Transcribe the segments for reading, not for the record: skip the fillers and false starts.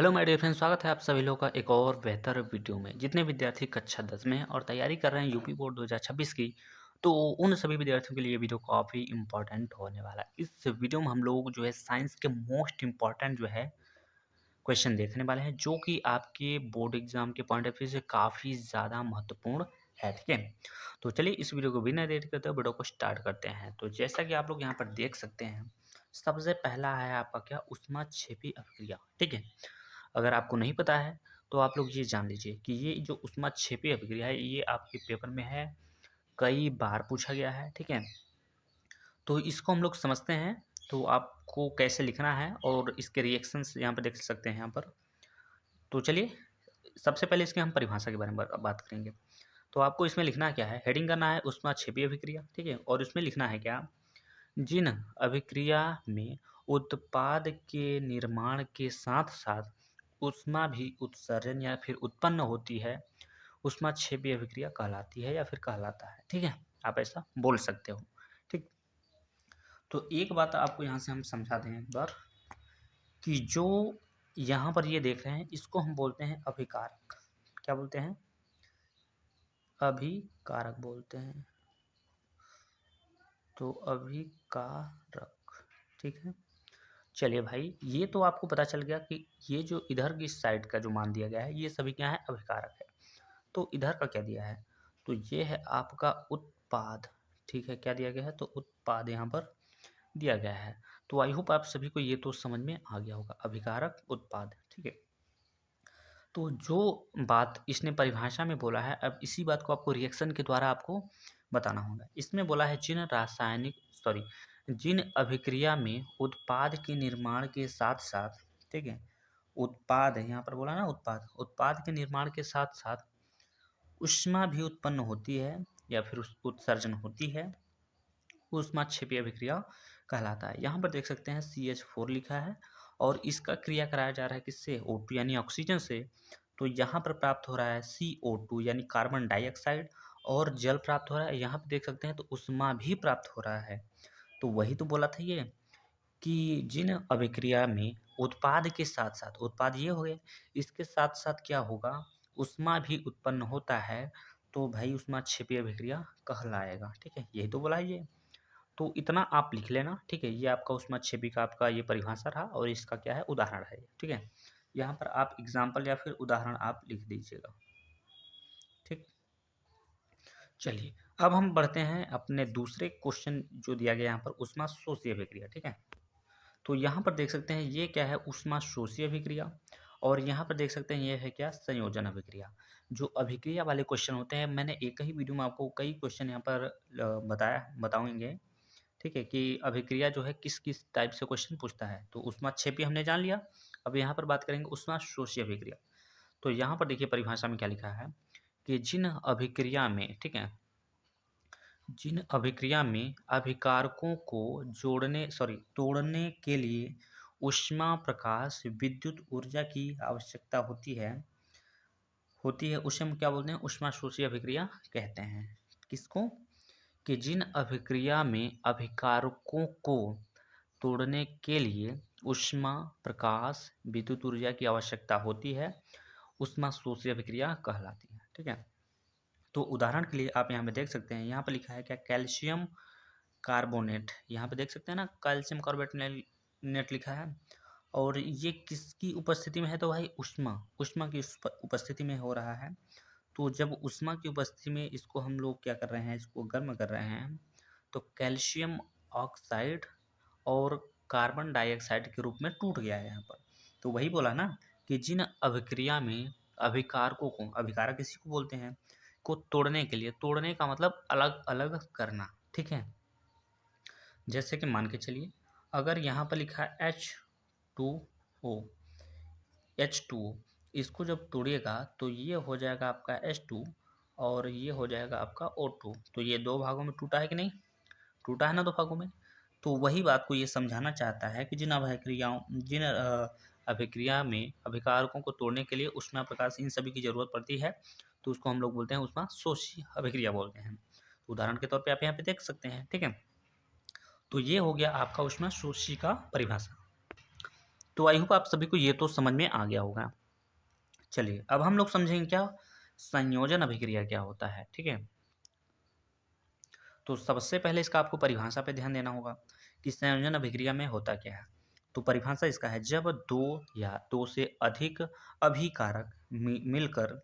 Hello my dear friends, स्वागत है आप सभी लोगों का एक और बेहतर वीडियो में। जितने विद्यार्थी कक्षा 10 में हैं और तैयारी कर रहे हैं यूपी बोर्ड 2026 की, तो उन सभी विद्यार्थियों के लिए वीडियो काफ़ी इंपॉर्टेंट होने वाला है। इस वीडियो में हम लोग जो है साइंस के मोस्ट इम्पॉर्टेंट जो है क्वेश्चन देखने वाले हैं, जो कि आपके बोर्ड एग्जाम के पॉइंट ऑफ व्यू से काफ़ी ज़्यादा महत्वपूर्ण है। ठीक है, तो चलिए इस वीडियो को बिना देर करते हुए वीडियो को स्टार्ट करते हैं। तो जैसा कि आप लोग यहाँ पर देख सकते हैं, सबसे पहला है आपका क्या, ऊष्माक्षेपी अभिक्रिया। ठीक है, अगर आपको नहीं पता है तो आप लोग ये जान लीजिए कि ये जो ऊष्माक्षेपी अभिक्रिया है, ये आपके पेपर में है, कई बार पूछा गया है। ठीक है, तो इसको हम लोग समझते हैं। तो आपको कैसे लिखना है और इसके रिएक्शंस यहाँ पर देख सकते हैं यहाँ पर। तो चलिए सबसे पहले इसके हम परिभाषा के बारे में बात करेंगे। तो आपको इसमें लिखना क्या है, हेडिंग करना है ऊष्माक्षेपी अभिक्रिया। ठीक है, और इसमें लिखना है क्या, जिन अभिक्रिया में उत्पाद के निर्माण के साथ साथ ऊष्मा भी उत्सर्जन या फिर उत्पन्न होती है, ऊष्माक्षेपी अभिक्रिया कहलाती है या फिर कहलाता है। ठीक है, आप ऐसा बोल सकते हो। ठीक, तो एक बात आपको यहाँ से हम समझा दें एक बार, कि जो यहाँ पर ये देख रहे हैं, इसको हम बोलते हैं अभिकारक। क्या बोलते हैं, अभिकारक बोलते हैं। तो अभिकारक, ठीक है। चलिए भाई, ये तो आपको पता चल गया कि ये जो इधर की साइड का जो मान दिया गया है, ये सभी क्या है, अभिकारक है। तो इधर का क्या दिया है, तो ये है आपका उत्पाद। ठीक है, क्या दिया गया है, तो उत्पाद यहाँ पर दिया गया है। तो आई होप आप सभी को ये तो समझ में आ गया होगा, अभिकारक उत्पाद। ठीक है, तो जो बात इसने परिभाषा में बोला है, अब इसी बात को आपको रिएक्शन के द्वारा आपको बताना होगा। इसमें बोला है जिन अभिक्रिया में उत्पाद के निर्माण के साथ साथ, ठीक है, उत्पाद है यहाँ पर बोला ना, उत्पाद के निर्माण के साथ साथ ऊष्मा भी उत्पन्न होती है या फिर उत्सर्जन होती है, ऊष्माक्षेपी अभिक्रिया कहलाता है। यहाँ पर देख सकते हैं CH4 लिखा है और इसका क्रिया कराया जा रहा है किससे, O2 यानी ऑक्सीजन से। तो यहाँ पर प्राप्त हो रहा है CO2 यानी कार्बन डाइऑक्साइड, और जल प्राप्त हो रहा है। यहाँ पर देख सकते हैं तो ऊष्मा भी प्राप्त हो रहा है। तो वही तो बोला था ये, कि जिन अभिक्रिया में उत्पाद के साथ साथ, उत्पाद ये हो गए, इसके साथ साथ क्या होगा, ऊष्मा भी उत्पन्न होता है, तो भाई ऊष्माक्षेपी अभिक्रिया कहलाएगा। ठीक है, यही तो बोला है ये। तो इतना आप लिख लेना। ठीक है, ये आपका ऊष्माक्षेपी का आपका ये परिभाषा रहा और इसका क्या है, उदाहरण है। ठीक है, यहाँ पर आप एग्जाम्पल या फिर उदाहरण आप लिख दीजिएगा। ठीक, चलिए अब हम बढ़ते हैं अपने दूसरे क्वेश्चन जो दिया गया यहाँ पर, ऊष्माशोषी अभिक्रिया। ठीक है, तो यहाँ पर देख सकते हैं ये क्या है, ऊष्माशोषी अभिक्रिया, और यहाँ पर देख सकते हैं ये है क्या, संयोजन अभिक्रिया। जो अभिक्रिया वाले क्वेश्चन होते हैं, मैंने एक ही वीडियो में आपको कई क्वेश्चन यहाँ पर बताएंगे। ठीक है, कि अभिक्रिया जो है किस किस टाइप से क्वेश्चन पूछता है। तो ऊष्माक्षेपी हमने जान लिया, अब यहाँ पर बात करेंगे ऊष्माशोषी अभिक्रिया। तो यहाँ पर देखिए परिभाषा में क्या लिखा है, कि जिन अभिक्रिया में, ठीक है, जिन अभिक्रिया में अभिकारकों को तोड़ने के लिए ऊष्मा, प्रकाश, विद्युत ऊर्जा की आवश्यकता होती है उसे हम क्या बोलते हैं, ऊष्माशोषी अभिक्रिया कहते हैं। किसको, कि जिन अभिक्रिया में अभिकारकों को तोड़ने के लिए ऊष्मा, प्रकाश, विद्युत ऊर्जा की आवश्यकता होती है, ऊष्माशोषी अभिक्रिया कहलाती है। ठीक है, तो उदाहरण के लिए आप यहाँ पे देख सकते हैं, यहाँ पे लिखा है क्या, कैल्शियम कार्बोनेट। यहाँ पे देख सकते हैं ना, कैल्शियम कार्बोनेट नेट लिखा है, और ये किसकी उपस्थिति में है, तो भाई ऊष्मा की उपस्थिति में हो रहा है। तो जब ऊष्मा की उपस्थिति में इसको हम लोग क्या कर रहे हैं, इसको गर्म कर रहे हैं, तो कैल्शियम ऑक्साइड और कार्बन डाइऑक्साइड के रूप में टूट गया है यहाँ पर। तो वही बोला ना, कि जिन अभिक्रिया में अभिकारकों को, अभिकारक किसी को बोलते हैं, को तोड़ने के लिए, तोड़ने का मतलब अलग अलग करना। ठीक है, जैसे कि मान के चलिए, अगर यहाँ पर लिखा है H2O, H2O, इसको जब तोड़िएगा तो ये हो जाएगा आपका H2 और ये हो जाएगा आपका O2। तो ये दो भागों में टूटा है कि नहीं, टूटा है ना दो भागों में। तो वही बात को ये समझाना चाहता है कि जिन अभिक्रिया में अभिकारकों को तोड़ने के लिए ऊष्मा, प्रकाश, इन सभी की जरूरत पड़ती है, तो उसको हम लोग बोलते हैं ऊष्माशोषी अभिक्रिया बोलते हैं। उदाहरण के तौर पे आप यहाँ पे देख सकते हैं। ठीक है, तो ये हो गया आपका ऊष्माशोषी का परिभाषा। तो आई होप आप सभी को ये तो समझ में आ गया होगा। चलिए अब हम लोग समझेंगे क्या संयोजन अभिक्रिया क्या होता है। ठीक है, तो सबसे पहले इसका आपको परिभाषा पे ध्यान देना होगा कि संयोजन अभिक्रिया में होता क्या है। तो परिभाषा इसका है, जब दो या दो से अधिक अभिकारक मिलकर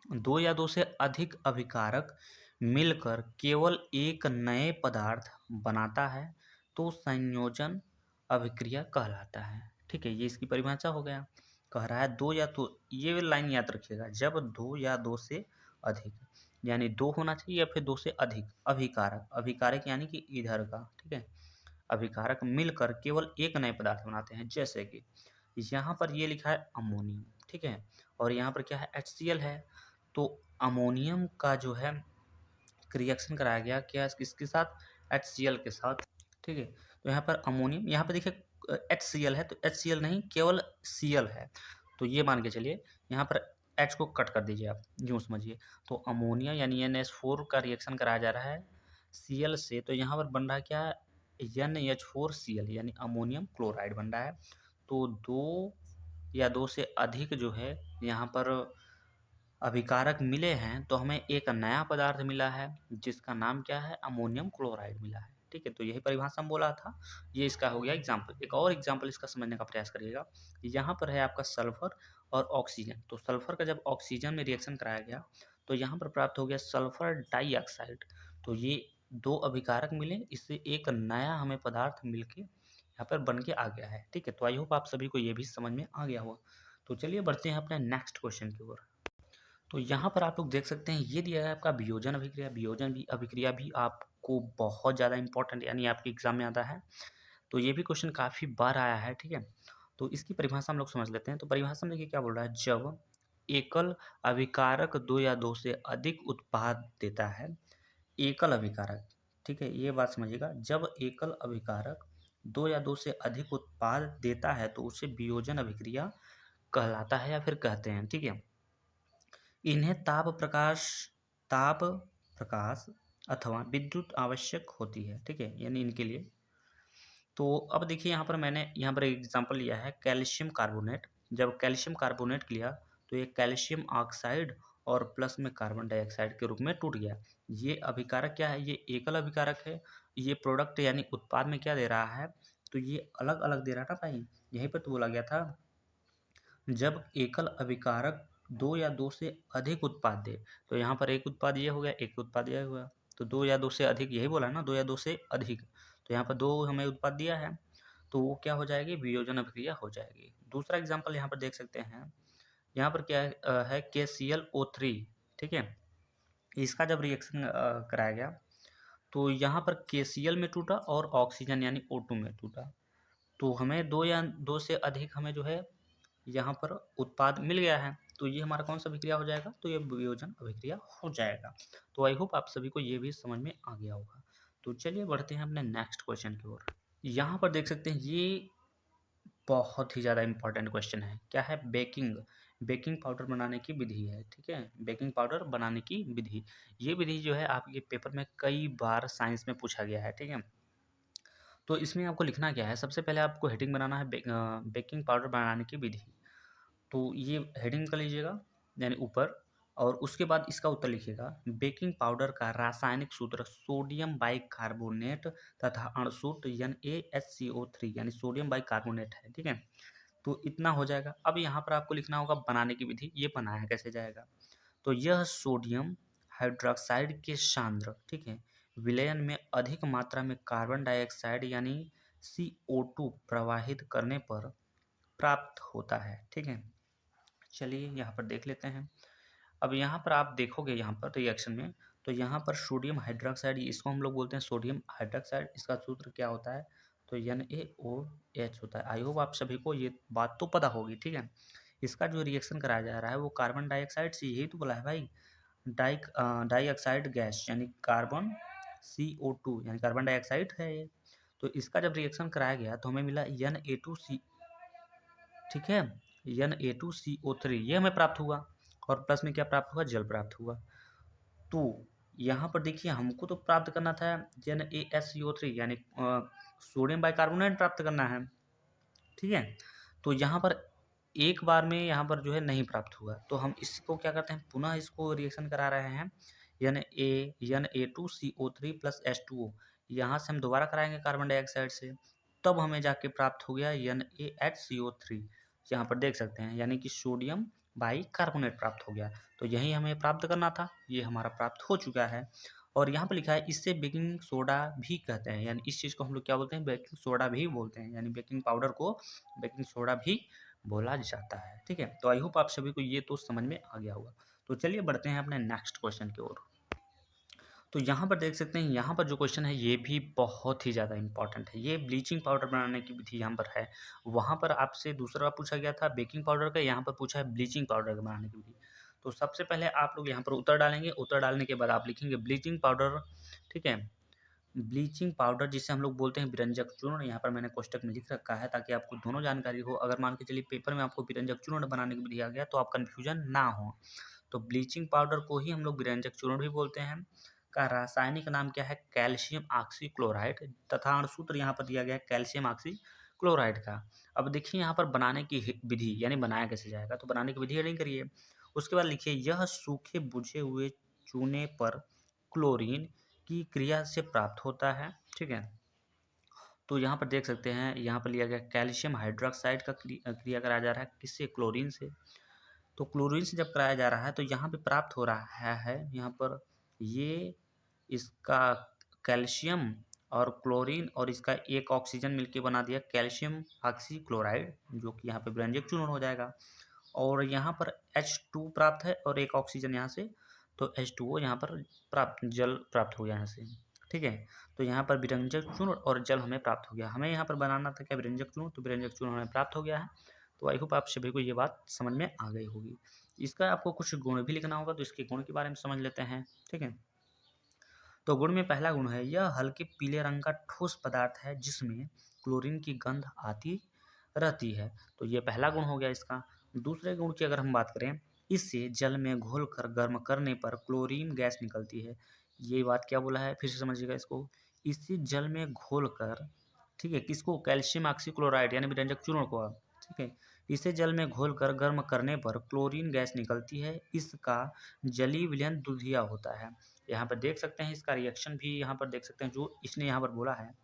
दो या दो से अधिक अभिकारक मिलकर केवल एक नए पदार्थ बनाता है तो संयोजन अभिक्रिया कहलाता है। ठीक है, ये इसकी परिभाषा हो गया। कह रहा है दो या तो, ये लाइन याद रखिएगा, जब दो या दो से अधिक, यानी दो होना चाहिए या फिर दो से अधिक अभिकारक, अभिकारक यानी कि इधर का, ठीक है, अभिकारक मिलकर केवल एक नए पदार्थ बनाते हैं। जैसे कि यहाँ पर ये लिखा है अमोनियम, ठीक है, और यहाँ पर क्या है HCl है। तो अमोनियम का जो है रिएक्शन कराया गया क्या किसके साथ, HCl के साथ। ठीक है, तो यहाँ पर अमोनियम, यहाँ पर देखिए HCl है तो HCl नहीं केवल Cl है। तो ये मान के चलिए यहाँ पर H को कट कर दीजिए आप, यूँ समझिए। तो अमोनिया यानी NH4 का रिएक्शन कराया जा रहा है Cl से, तो यहाँ पर बन रहा है क्या, NH4Cl यानी अमोनियम क्लोराइड बन रहा है। तो दो या दो से अधिक जो है यहाँ पर अभिकारक मिले हैं तो हमें एक नया पदार्थ मिला है जिसका नाम क्या है, अमोनियम क्लोराइड मिला है। ठीक है, तो यही परिभाषा हम बोला था। ये इसका हो गया एग्जाम्पल। एक और एग्जाम्पल इसका समझने का प्रयास करिएगा। यहाँ पर है आपका सल्फर और ऑक्सीजन। तो सल्फर का जब ऑक्सीजन में रिएक्शन कराया गया तो यहाँ पर प्राप्त हो गया सल्फर डाइऑक्साइड। तो ये दो अभिकारक मिले, इससे एक नया हमें पदार्थ मिलके यहाँ पर बन के आ गया है। ठीक है, तो आई होप आप सभी को ये भी समझ में आ गया होगा। तो चलिए बढ़ते हैं अपने नेक्स्ट क्वेश्चन की ओर। तो यहाँ पर आप लोग देख सकते हैं ये दिया है आपका वियोजन अभिक्रिया। वियोजन भी अभिक्रिया भी आपको बहुत ज़्यादा इंपॉर्टेंट यानी आपके एग्जाम में आता है। तो ये भी क्वेश्चन काफ़ी बार आया है। ठीक है, तो इसकी परिभाषा हम लोग समझ लेते हैं। तो परिभाषा में देखिए क्या बोल रहा है, जब एकल अभिकारक दो या दो से अधिक उत्पाद देता है। एकल अभिकारक, ठीक है, ये बात समझिएगा, जब एकल अभिकारक दो या दो से अधिक उत्पाद देता है तो उसे वियोजन अभिक्रिया कहलाता है या फिर कहते हैं। ठीक है, इन्हें ताप प्रकाश अथवा विद्युत आवश्यक होती है। ठीक है, यानी इनके लिए। तो अब देखिए यहाँ पर मैंने यहाँ पर एक एग्जांपल लिया है कैल्शियम कार्बोनेट। जब कैल्शियम कार्बोनेट लिया तो ये कैल्शियम ऑक्साइड और प्लस में कार्बन डाइऑक्साइड के रूप में टूट गया। ये अभिकारक क्या है, ये एकल अभिकारक है। ये प्रोडक्ट यानी उत्पाद में क्या दे रहा है, तो ये अलग अलग दे रहा था भाई। यहीं पर तो बोला गया था, जब एकल अभिकारक दो या दो से अधिक उत्पाद दे। तो यहाँ पर एक उत्पाद ये हो गया, एक उत्पाद ये हुआ। तो दो या दो से अधिक, यही बोला ना, दो या दो से अधिक। तो यहाँ पर दो हमें उत्पाद दिया है तो वो क्या हो जाएगी, वियोजन अभिक्रिया हो जाएगी। दूसरा एग्जाम्पल यहाँ पर देख सकते हैं। यहाँ पर क्या है KClO3। ठीक है, इसका जब रिएक्शन कराया गया तो यहाँ पर KCl में टूटा और ऑक्सीजन यानी O2 में टूटा। तो हमें दो या दो से अधिक हमें जो है यहाँ पर उत्पाद मिल गया है। तो ये हमारा कौन सा अभिक्रिया हो जाएगा, तो ये वियोजन अभिक्रिया हो जाएगा। तो आई होप आप सभी को ये भी समझ में आ गया होगा। तो चलिए बढ़ते हैं अपने नेक्स्ट क्वेश्चन की ओर। यहाँ पर देख सकते हैं ये बहुत ही ज़्यादा इंपॉर्टेंट क्वेश्चन है। क्या है, बेकिंग बेकिंग पाउडर बनाने की विधि है। ठीक है, बेकिंग पाउडर बनाने की विधि। ये विधि जो है आपके पेपर में कई बार साइंस में पूछा गया है। ठीक है, तो इसमें आपको लिखना क्या है, सबसे पहले आपको हेडिंग बनाना है बेकिंग पाउडर बनाने की विधि। तो ये हेडिंग कर लीजिएगा यानी ऊपर, और उसके बाद इसका उत्तर लिखिएगा। बेकिंग पाउडर का रासायनिक सूत्र सोडियम बाइकार्बोनेट तथा अणसूत्र NaHCO3 यानी सोडियम बाइकार्बोनेट है। ठीक है, तो इतना हो जाएगा। अब यहाँ पर आपको लिखना होगा बनाने की विधि। ये बनाया कैसे जाएगा, तो यह सोडियम हाइड्रोक्साइड के सांद्र, ठीक है, विलयन में अधिक मात्रा में कार्बन डाइऑक्साइड यानी CO2 प्रवाहित करने पर प्राप्त होता है। ठीक है, चलिए यहाँ पर देख लेते हैं। अब यहाँ पर आप देखोगे यहाँ पर रिएक्शन में, तो यहाँ पर सोडियम हाइड्रोक्साइड, इसको हम लोग बोलते हैं सोडियम हाइड्रोक्साइड। इसका सूत्र क्या होता है, तो NaOH होता है। आई होप आप सभी को ये बात तो पता होगी। ठीक है, इसका जो रिएक्शन कराया जा रहा है वो कार्बन डाइऑक्साइड से, यही तो बोला है भाई, डाइऑक्साइड गैस यानी कार्बन CO2 यानी कार्बन डाइऑक्साइड है ये। तो इसका जब रिएक्शन कराया गया तो हमें मिला Na2C, ठीक है, Na2CO3 ये हमें प्राप्त हुआ, और प्लस में क्या प्राप्त हुआ, जल प्राप्त हुआ। तो यहाँ पर देखिए हमको तो प्राप्त करना था NaSCO3 यानी सोडियम बाइकार्बोनेट प्राप्त करना है। ठीक है, तो यहाँ पर एक बार में यहाँ पर जो है नहीं प्राप्त हुआ, तो हम इसको क्या करते हैं, पुनः इसको रिएक्शन करा रहे हैं Na2CO3 प्लस H2O। यहाँ से हम दोबारा कराएंगे कार्बन डाइऑक्साइड से, तब हमें जाके प्राप्त हो गया NaHCO3। यहाँ पर देख सकते हैं, यानी कि सोडियम बाइकार्बोनेट प्राप्त हो गया। तो यही हमें प्राप्त करना था, ये हमारा प्राप्त हो चुका है। और यहाँ पर लिखा है इससे बेकिंग सोडा भी कहते हैं, यानी इस चीज़ को हम लोग क्या बोलते हैं, बेकिंग सोडा भी बोलते हैं, यानी बेकिंग पाउडर को बेकिंग सोडा भी बोला जाता है। ठीक है, तो आई होप आप सभी को ये तो समझ में आ गया होगा। तो चलिए बढ़ते हैं अपने नेक्स्ट क्वेश्चन की ओर। तो यहाँ पर देख सकते हैं, यहाँ पर जो क्वेश्चन है ये भी बहुत ही ज़्यादा इंपॉर्टेंट है। ये ब्लीचिंग पाउडर बनाने की विधि यहाँ पर है। वहाँ पर आपसे दूसरा पूछा गया था बेकिंग पाउडर का, यहाँ पर पूछा है ब्लीचिंग पाउडर बनाने की विधि। तो सबसे पहले आप लोग यहाँ पर उत्तर डालेंगे, उत्तर डालने के बाद आप लिखेंगे ब्लीचिंग पाउडर। ठीक है, ब्लीचिंग पाउडर जिसे हम लोग बोलते हैं विरंजक चूर्ण, यहाँ पर मैंने कोष्टक में लिख रखा है ताकि आपको दोनों जानकारी हो। अगर मान के चलिए पेपर में आपको विरंजक चूर्ण बनाने की विधि आ गया तो आप कन्फ्यूजन ना हो। तो ब्लीचिंग पाउडर को ही हम लोग विरंजक चूर्ण भी बोलते हैं। का रासायनिक नाम क्या है, कैल्शियम ऑक्सीक्लोराइड, तथा अणुसूत्र यहाँ पर दिया गया है कैल्शियम ऑक्सीक्लोराइड का। अब देखिए यहाँ पर बनाने की विधि, यानी बनाया कैसे जाएगा, तो बनाने की विधि हेडिंग करिए। उसके बाद लिखिए यह सूखे बुझे हुए चूने पर क्लोरीन की क्रिया से प्राप्त होता है। ठीक है, तो यहाँ पर देख सकते हैं, यहाँ पर लिया गया कैल्शियम हाइड्रोक्साइड का क्रिया कराया जा रहा है, किससे, क्लोरीन से। तो क्लोरीन से जब कराया जा रहा है तो यहाँ पे प्राप्त हो रहा है यहाँ पर ये इसका कैल्शियम और क्लोरीन और इसका एक ऑक्सीजन मिलके बना दिया कैल्शियम ऑक्सीक्लोराइड, जो कि यहाँ पे व्यंजक चूर्ण हो जाएगा। और यहाँ पर H2 प्राप्त है और एक ऑक्सीजन यहाँ से, तो H2O यहाँ पर प्राप्त, जल प्राप्त हो गया यहाँ से। ठीक है, तो यहाँ पर विरंजक चूर्ण और जल हमें प्राप्त हो गया। हमें यहाँ पर बनाना था क्या, विरंजक चूर्ण, तो विरंजक चूर्ण हमें प्राप्त हो गया है। तो आई होप आप सभी को ये बात समझ में आ गई होगी। इसका आपको कुछ गुण भी लिखना होगा, तो इसके गुण के बारे में समझ लेते हैं। ठीक है, तो गुण में पहला गुण है यह हल्के पीले रंग का ठोस पदार्थ है जिसमें क्लोरीन की गंध आती रहती है। तो ये पहला गुण हो गया इसका। दूसरे गुण की अगर हम बात करें, इससे जल में घोलकर गर्म करने पर क्लोरीन गैस निकलती है। ये बात क्या बोला है, फिर से समझिएगा इसको। इससे जल में घोलकर, ठीक है, किसको, कैल्शियम ऑक्सीक्लोराइड यानी विरंजक चूर्ण को आप, ठीक है, इसे जल में घोलकर गर्म करने पर क्लोरीन गैस निकलती है। इसका जलीय विलयन दुधिया होता है। यहाँ पर देख सकते हैं इसका रिएक्शन भी यहाँ पर देख सकते हैं, जो इसने यहाँ पर बोला है,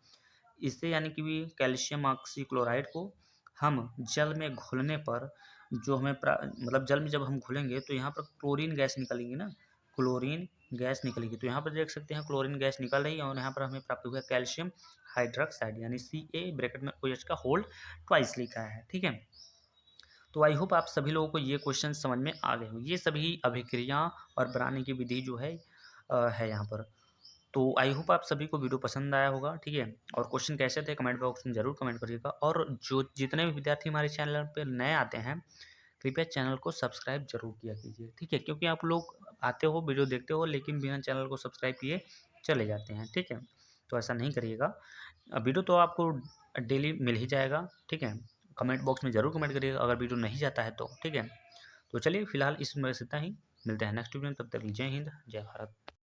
इससे यानी कि भी कैल्शियम ऑक्सीक्लोराइड को हम जल में घोलने पर जो हमें मतलब जल में जब हम घोलेंगे तो यहाँ पर क्लोरीन गैस निकलेगी ना, क्लोरीन गैस निकलेगी। तो यहाँ पर देख सकते हैं क्लोरीन गैस निकल रही है और यहाँ पर हमें प्राप्त हुआ कैल्शियम हाइड्रोक्साइड, यानी Ca ब्रैकेट में OH का होल्ड ट्वाइस लिखा है। ठीक है, तो आई होप आप सभी लोगों को ये क्वेश्चन समझ में आ गए हो। ये सभी अभिक्रिया और बनाने की विधि जो है यहाँ पर। तो आई होप आप सभी को वीडियो पसंद आया होगा। ठीक है, और क्वेश्चन कैसे थे कमेंट बॉक्स में ज़रूर कमेंट करिएगा। और जो जितने भी विद्यार्थी हमारे चैनल पर नए आते हैं, कृपया चैनल को सब्सक्राइब जरूर किया कीजिए। ठीक है, क्योंकि आप लोग आते हो, वीडियो देखते हो, लेकिन बिना चैनल को सब्सक्राइब किए चले जाते हैं। ठीक है, तो ऐसा नहीं करिएगा। वीडियो तो आपको डेली मिल ही जाएगा। ठीक है, कमेंट बॉक्स में ज़रूर कमेंट करिएगा अगर वीडियो नहीं जाता है तो। ठीक है, तो चलिए फिलहाल इस में इतना ही, मिलते हैं नेक्स्ट वीडियो में, तब तक जय हिंद जय भारत।